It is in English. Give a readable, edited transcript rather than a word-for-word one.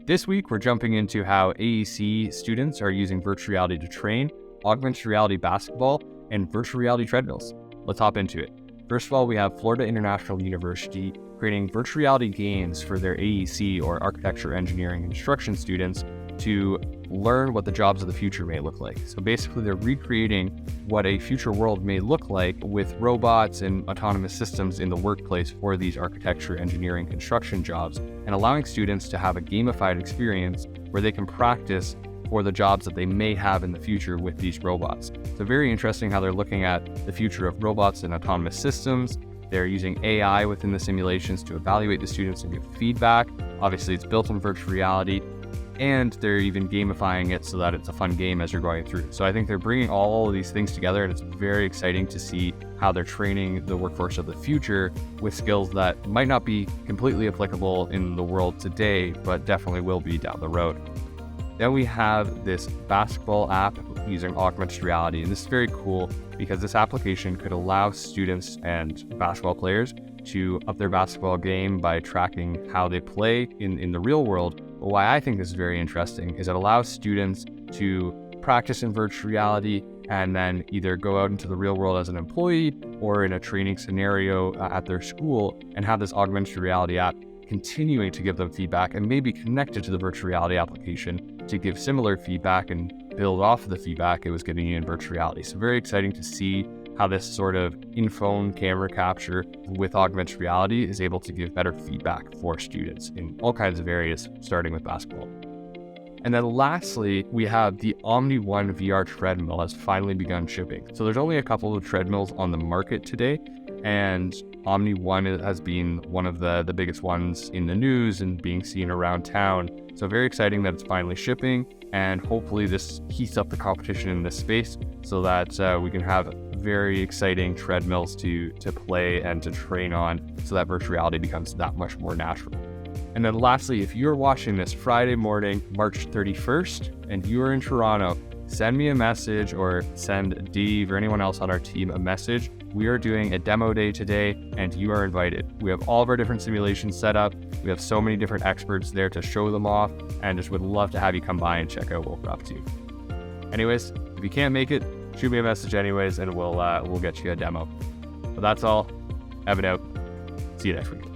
This week, we're jumping into how AEC students are using virtual reality to train, augmented reality basketball, and virtual reality treadmills. Let's hop into it. First of all, we have Florida International University creating virtual reality games for their AEC or Architecture, Engineering, and Construction students to learn what the jobs of the future may look like. So basically, they're recreating what a future world may look like with robots and autonomous systems in the workplace for these architecture, engineering, construction jobs, and allowing students to have a gamified experience where they can practice for the jobs that they may have in the future with these robots. So very interesting how they're looking at the future of robots and autonomous systems. They're using AI within the simulations to evaluate the students and give feedback. Obviously, it's built in virtual reality, and they're even gamifying it so that it's a fun game as you're going through. So I think they're bringing all of these things together, and it's very exciting to see how they're training the workforce of the future with skills that might not be completely applicable in the world today, but definitely will be down the road. Then we have this basketball app using augmented reality, and this is very cool because this application could allow students and basketball players to up their basketball game by tracking how they play in the real world. But why I think this is very interesting is it allows students to practice in virtual reality and then either go out into the real world as an employee or in a training scenario at their school and have this augmented reality app continuing to give them feedback and maybe connected to the virtual reality application to give similar feedback and build off of the feedback it was giving you in virtual reality. So very exciting to see how this sort of in-phone camera capture with augmented reality is able to give better feedback for students in all kinds of areas, starting with basketball. And then lastly, we have the Omni One VR treadmill has finally begun shipping. So there's only a couple of treadmills on the market today, and Omni One has been one of the biggest ones in the news and being seen around town. So very exciting that it's finally shipping, and hopefully this heats up the competition in this space so that we can have very exciting treadmills to play and to train on so that virtual reality becomes that much more natural. And then lastly, if you're watching this Friday morning, March 31st, and you are in Toronto, send me a message or send Dave or anyone else on our team a message. We are doing a demo day today and you are invited. We have all of our different simulations set up. We have so many different experts there to show them off, and just would love to have you come by and check out what we're up to. Anyways, if you can't make it, shoot me a message anyways and we'll get you a demo. But that's all. Evan out. See you next week.